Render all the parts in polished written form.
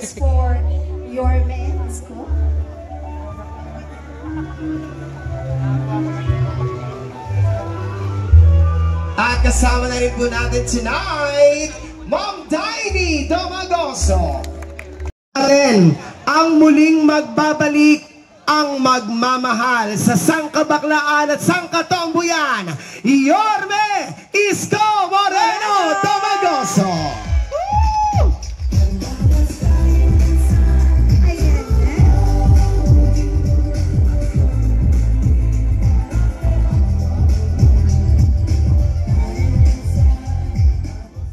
words for Yorme. Let's go. At kasama na rin po natin tonight, Ma'am Daini Domagoso. Ang muling magbabalik ang magmamahal sa sangkabaklaan at sangkatomboyan, Yorme Isko Moreno Domagoso.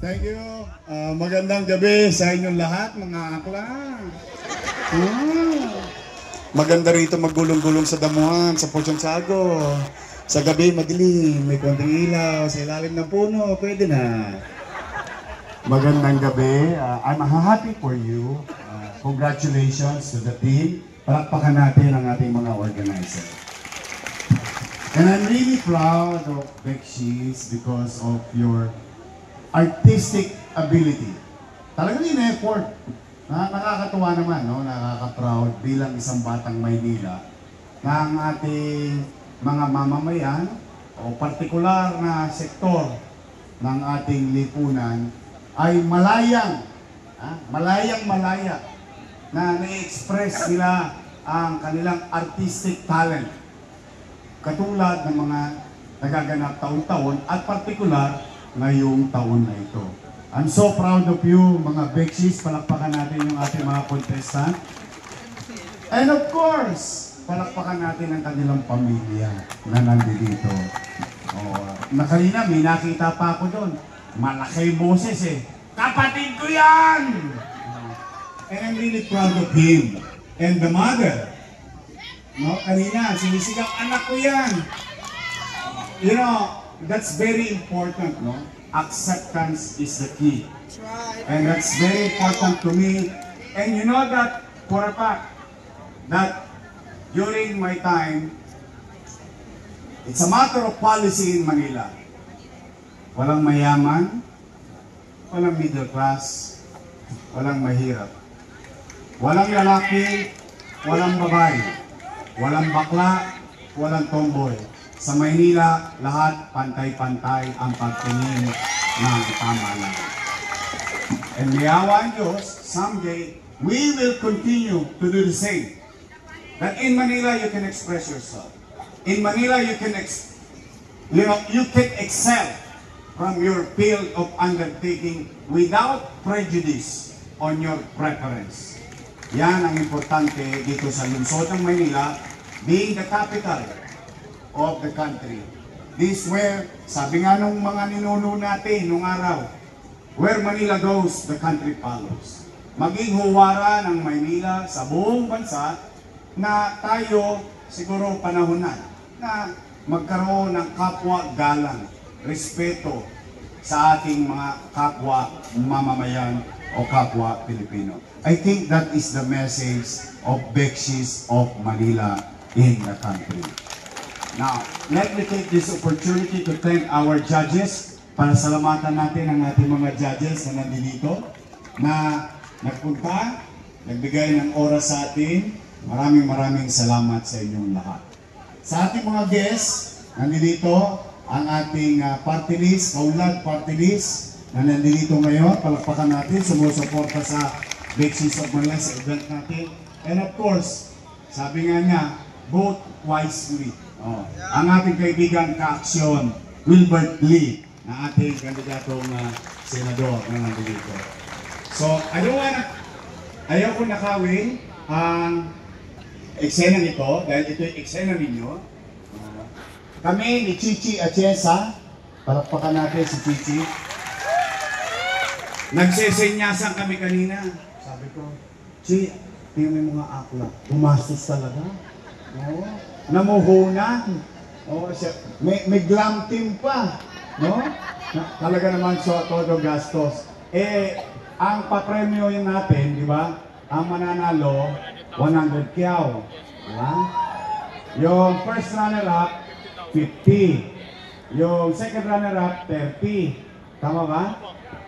Thank you. Magandang gabi sa inyong lahat, mga akla. Maganda rito maggulong-gulong sa damuhan, sa Pochonsago. Sa gabi, madilim, may konting ilaw, sa ilalim ng puno, pwede na. Magandang gabi. I'm happy for you. Congratulations to the team. Palakpakan natin ang ating mga organizer. And I'm really proud of Bekshis because of your artistic ability. Talagang in-effort. Nakakatuwa naman, no? Nakaka-proud bilang isang batang Maynila na ang ating mga mamamayan o partikular na sektor ng ating lipunan ay malaya na na-express nila ang kanilang artistic talent. Katulad ng mga nagaganap taon-taon at partikular ngayong taon na ito. I'm so proud of you, mga Bekshis. Palakpakan natin yung ating mga contestant. And of course, palakpakan natin ang kanilang pamilya na nandito. Nakalina, may nakita pa ako doon. Malaki boses eh. Kapatid ko yan! And I'm really proud of him. And the mother. No, kanina, sinisigaw, anak ko yan! You know, that's very important, no? Acceptance is the key. And that's very important to me. And you know that for a fact, that during my time, it's a matter of policy in Manila. Walang mayaman, walang middle class, walang mahirap. Walang lalaki, walang babae, walang bakla, walang tomboy. Sa Maynila, lahat pantay-pantay ang pagtingin ng pamahalaan. And may awa ang Diyos, someday, we will continue to do the same. That in Manila, you can express yourself. In Manila, you can excel from your field of undertaking without prejudice on your preference. Yan ang importante dito sa lungsod ng Maynila, being the capital of the country. This where, sabi nga nung mga ninuno natin nung araw, where Manila goes, the country follows. Maging huwara ng Maynila sa buong bansa na tayo siguro panahon na magkaroon ng kapwa galang, respeto sa ating mga kapwa mamamayan o kapwa Pilipino. I think that is the message of Bekshis of Manila in the country. Now, let me take this opportunity to thank our judges. Para salamatan natin ang ating mga judges na nandito na nagpunta, nagbigay ng oras sa atin. Maraming salamat sa inyong lahat. Sa ating mga guests, nandito ang ating party list, kaunlad party list na nandito ngayon. Palakpakan natin, sumusuporta sa Bekshis of Manila sa event natin. And of course, sabi nga niya, vote wisely. Ang ating kaibigan ka-aksyon, Wilbert Lee, na ating kandidatong senador na nandito. So, ayaw ko nakawin ang eksenang ito, dahil ito yung eksena ninyo. Kami ni Chichi Atienza, palakpakan natin si Chichi. Nagsesenyasan kami kanina. Sabi ko, Chi, tingnan mo mga akla, bumastos talaga. Oo. Namuhunan. Oh, may glam team pa, no? Talaga naman todo gastos. Ang papremyo yun natin, di ba? Ang mananalo 100 kyaw, di ba? Yung first runner up 50. Yung second runner up 30. Tama ba?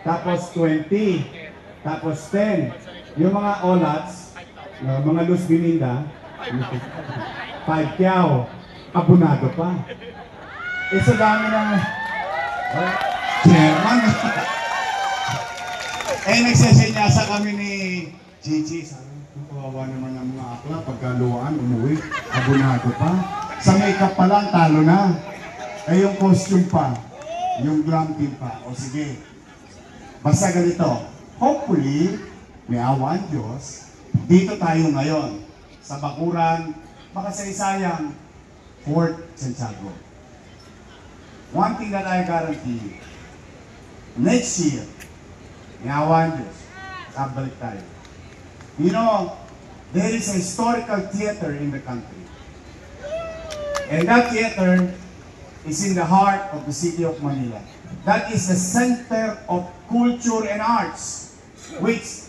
Tapos 20. Tapos 10. yung mga olats, mga Luz Bilinda, 5 Kiao, abunado pa. Eh sa dami ng chairman. Eh nagsesenyasa kami ni Gigi, sabi, kawawa naman ang mga akla, pagkaluwaan, umuwi, abunado pa. Sa makeup pa lang, talo na. Eh yung costume pa, yung glam team pa. O sige, basta ganito, hopefully, may awa ang Diyos, dito tayo ngayon, sa Bakuran, makasaysayang Fort Santiago. One thing that I guarantee you, next year, may awa ang Diyos, sabalik tayo. You know, there is a historical theater in the country. And that theater is in the heart of the city of Manila. That is the center of culture and arts, which,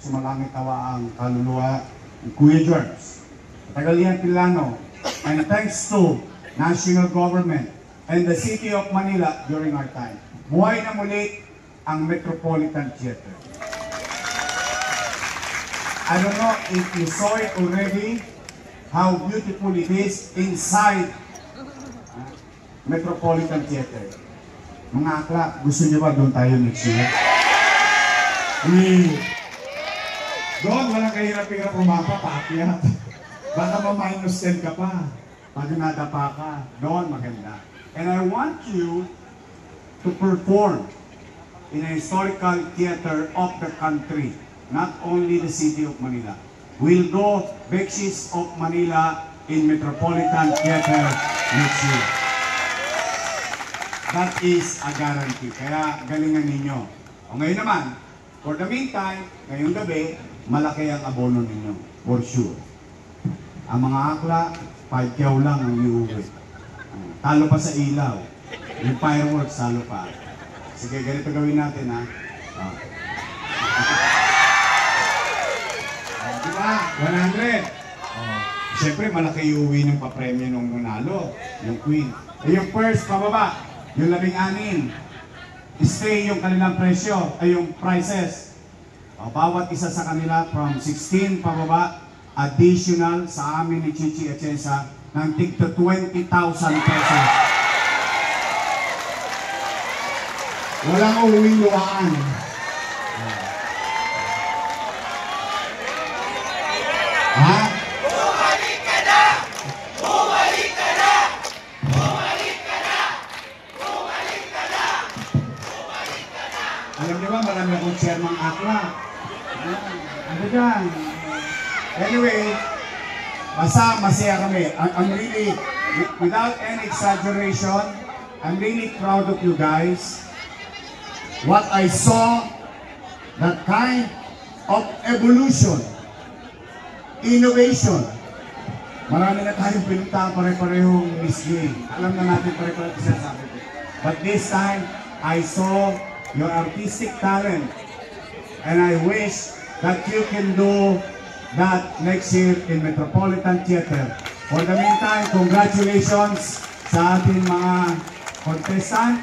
sumalangit tawa ang kaluluwa ng Kuya George, Tagalian Pilano, and thanks to national government and the city of Manila during our time, buhay na muli ang Metropolitan Theater. I don't know if you saw it already, how beautiful it is inside Metropolitan Theater. Mga akla, gusto niyo ba doon tayo next year? Doon, walang kahirap-hirap umapa, paakyat. Baka ma-minus 10 ka pa. Pag nadapa ka, doon maganda. And I want you to perform in a historical theater of the country, not only the city of Manila. We'll go Beksis of Manila in Metropolitan Theater next year. That is a guarantee. Kaya galingan ninyo. O ngayon naman, for the meantime, ngayong gabi, malaki ang abono ninyo. For sure. Ang mga akla, 5 Kiao lang ang iuwi. Talo pa sa ilaw. Yung fireworks, talo pa. Sige, ganito gawin natin, ha? Diba? 100. Siyempre, malaki iuwi ng papremyo ng nanalo. Yung queen. Eh, yung first, pababa. Yung 16, stay yung kanilang presyo, ay yung prices. Bawat isa sa kanila from 16 pababa, additional sa amin ni Chichi Atienza ng tig to 20,000 pesos. Walang uuwing luwaan. Ha? Bumalik ka na! Bumalik ka na! Bumalik ka na! Bumalik ka na! Bumalik ka na! Alam niyo ba, marami akong chairman akla. Ano dyan? Anyway, basta masaya kami. I'm really, without any exaggeration, I'm really proud of you guys. What I saw, that kind of evolution, innovation. Marami na tayong pinunta, pare-parehong misging. Alam na natin pare-pareho sinasabi ko. But this time, I saw your artistic talent. And I wish that you can do that next year in Metropolitan Theater. For the meantime, congratulations sa ating mga contestant.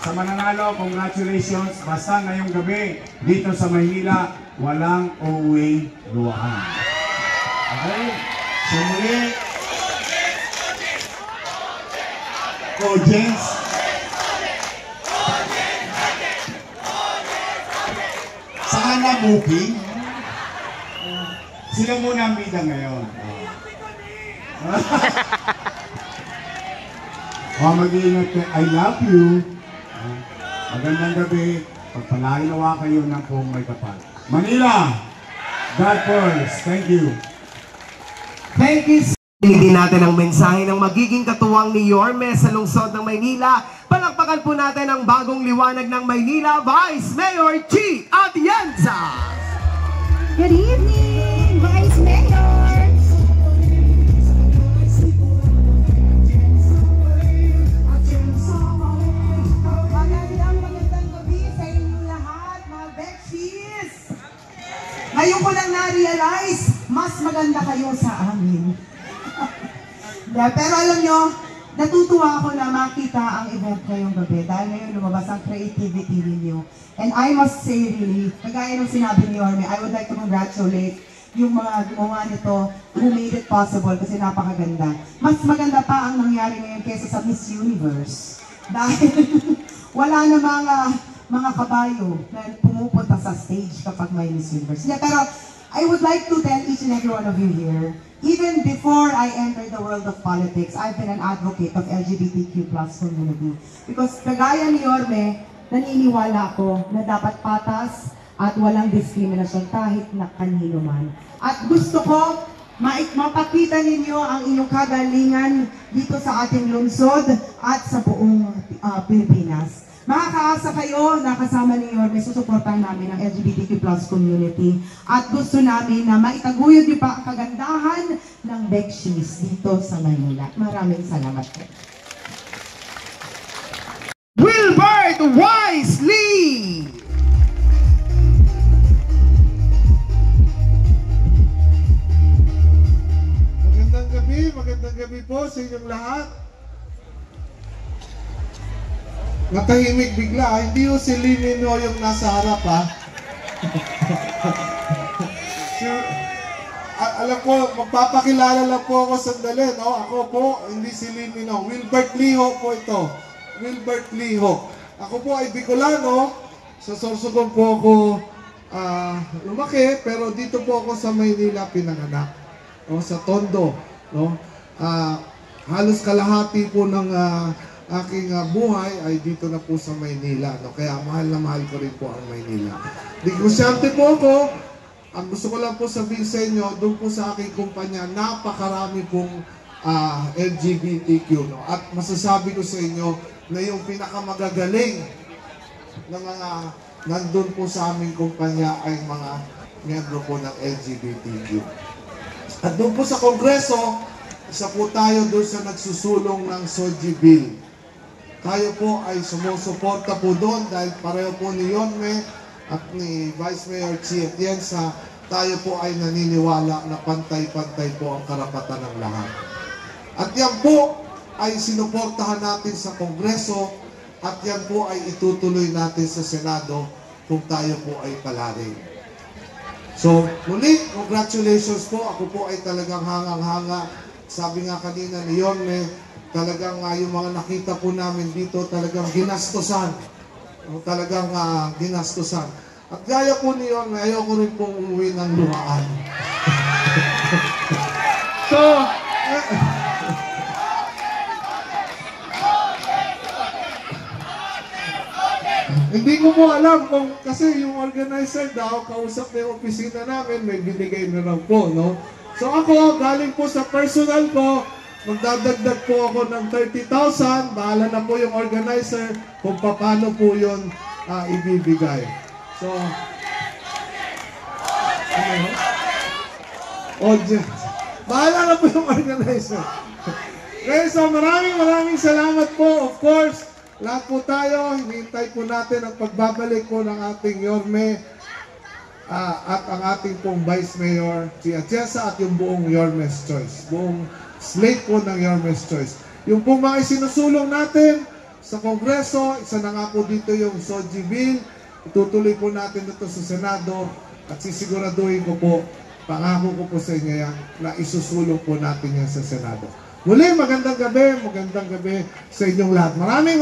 Sa mananalo, congratulations. Basta ngayong gabi, dito sa Maynila, walang uuwing luwahan. Okay? So muli, audience, saan na booking? Sila muna ang bida ngayon. Mag-iingat kayo. I love you. Magandang gabi. Pagpalain nawa kayo ng kung may kapal. Manila! God first. Thank you. Thank you. Pinigin natin ang mensahe ng magiging katuwang ni Yorme sa lungsod ng Maynila. Palakpakan po natin ang bagong liwanag ng Maynila, Vice Mayor Chi Atienza. Good evening, Vice Mayor! Magandang gabi sa inyong lahat, mga Beksis! Ngayon ko lang na-realize, mas maganda kayo sa amin. Pero alam nyo, Natutuwa ako na makita ang event ngayong gabi dahil ngayon lumabas ang creativity ninyo. And I must say really, kagaya ng sinabi ni Yorme, I would like to congratulate yung mga gumawa nito who made it possible kasi napakaganda. Mas maganda pa ang nangyari ngayon kaysa sa Miss Universe. Dahil wala na mga kabayo na pumupunta sa stage kapag may Miss Universe. Yeah, pero I would like to tell each and every one of you here, even before I entered the world of politics, I've been an advocate of LGBTQ+ community. Because kagaya ni Yorme, naniniwala ako na dapat patas at walang diskriminasyon kahit na kanino man. At gusto ko mapakita ninyo ang inyong kagalingan dito sa ating lungsod at sa buong Pilipinas. Makakaasa kayo na kasama ni Yorme, susuportahan namin ang LGBTQ+ community at gusto namin na maitaguyod niyo pa ang kagandahan ng Bekshis dito sa Maynila. Maraming salamat po. Wilbert Wisely! Magandang gabi po sa inyong lahat. Natahimik bigla, hindi yung si Limino yung nasa harap ha. Alam ko, magpapakilala lang po ako sandali, no? Ako po, hindi si Limino. Wilbert Liho po ito. Wilbert Liho. Ako po ay Bicolano. Sa Sorsogon po ako lumaki, pero dito po ako sa Maynila pinanganak. O, sa Tondo, no? Halos kalahati po ng aking buhay ay dito na po sa Maynila, no? Kaya mahal na mahal ko rin po ang Maynila. Negosyante po ako. Ang gusto ko lang po sabihin sa inyo, doon po sa aking kumpanya, napakarami pong LGBTQ, no? At masasabi ko sa inyo na yung pinakamagagaling na mga nandun po sa aming kumpanya ay mga miyembro po ng LGBTQ. At doon po sa Kongreso, isa po tayo doon sa nagsusulong ng SOGI Bill. Tayo po ay sumusuporta po doon dahil pareho po ni Yorme at ni Vice Mayor Chi Atienza, tayo po ay naniniwala na pantay-pantay po ang karapatan ng lahat. At yan po ay sinuportahan natin sa Kongreso at yan po ay itutuloy natin sa Senado kung tayo po ay palarin. So, muli, congratulations po. Ako po ay talagang hangang-hanga. Sabi nga kanina ni Yorme, talagang yung mga nakita po namin dito, talagang ginastusan. Talagang ginastusan. At gaya po ni Yorme, ayoko rin pong umuwi ng luhaan. So, hindi ko po alam kung kasi yung organizer daw, kausap na yung opisina namin, may binigay na lang po, no? So ako, galing po sa personal ko, magdadagdag po ako ng 30,000, bahala na po yung organizer kung paano po yun ibibigay. So, audience. Bahala na po yung organizer. Okay, so maraming salamat po. Of course, lahat po tayo, hinihintay po natin ang pagbabalik po ng ating Yorme at ang ating pong Vice Mayor Chi Atienza at yung buong Yorme's Choice. Buong slate po ng Yorme's Choice. Yung pong mga isinusulong natin sa Kongreso, isa na nga po dito yung SOGI Bill. Itutuloy po natin ito sa Senado at sisiguraduhin ko po, pangako ko po sa inyo yan, na isusulong po natin yan sa Senado. Muli, magandang gabi sa inyong lahat. Maraming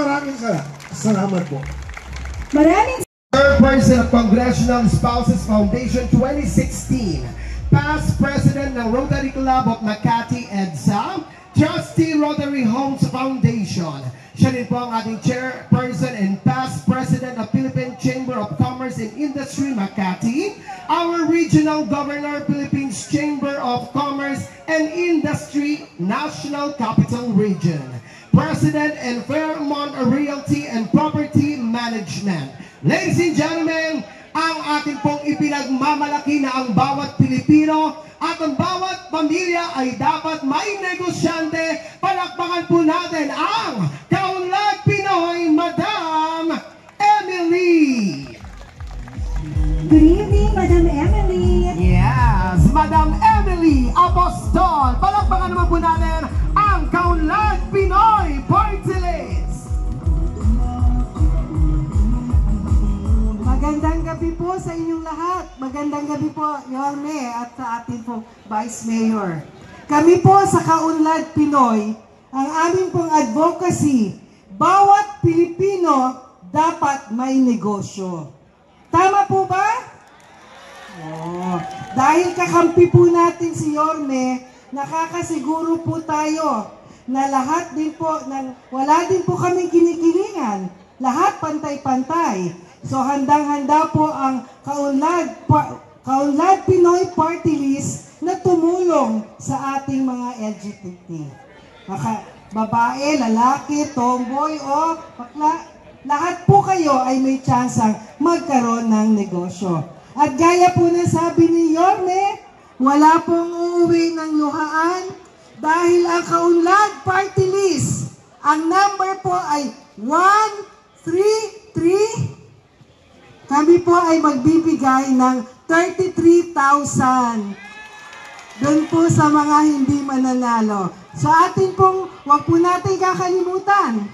salamat po. Maraming Chairperson of Congressional Spouses Foundation 2016, past President ng Rotary Club of Makati, EDSA, Trustee Rotary Homes Foundation. Siya rin po ang ating Chairperson and past President of Philippine Chamber of Commerce and Industry, Makati, our Regional Governor, Philippines Chamber of Commerce and Industry, National Capital Region, President and Fairmont Realty and Property Management. Ladies and gentlemen, ang ating pong ipinagmamalaki na ang bawat Pilipino at ang bawat pamilya ay dapat may negosyante. Palakpakan po natin ang Kaunlad Pinoy, Madam Emily. Good evening, Madam Emily. Yes, Madam Emily Apostol. Palakpakan naman po natin ang Kaunlad Pinoy, po sa inyong lahat. Magandang gabi po, Yorme, at sa ating po Vice Mayor. Kami po sa Kaunlad Pinoy, ang aming pong advocacy, bawat Pilipino dapat may negosyo. Tama po ba? Oh, dahil kakampi po natin si Yorme, nakakasiguro po tayo na lahat din po, wala din po kaming kinikilingan. Lahat pantay-pantay. So handang-handa po ang Kaunlad Pinoy Party List na tumulong sa ating mga LGBT. Babae, lalaki, tomboy o bakla, lahat po kayo ay may tsansang magkaroon ng negosyo. At gaya po na sabi ni Yorme, wala pong uuwi ng luhaan dahil ang Kaunlad Party List, ang number po ay 133. Kami po ay magbibigay ng 33,000 doon po sa mga hindi mananalo. So atin pong, wag po natin kakalimutan.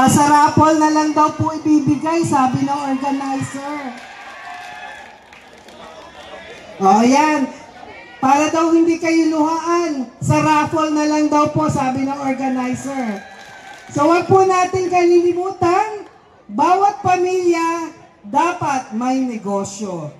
Sa raffle na lang daw po ibibigay, sabi ng organizer. O yan. Para daw hindi kayo luhaan, sa raffle na lang daw po, sabi ng organizer. So wag po natin kalilimutan, bawat pamilya dapat may negosyo.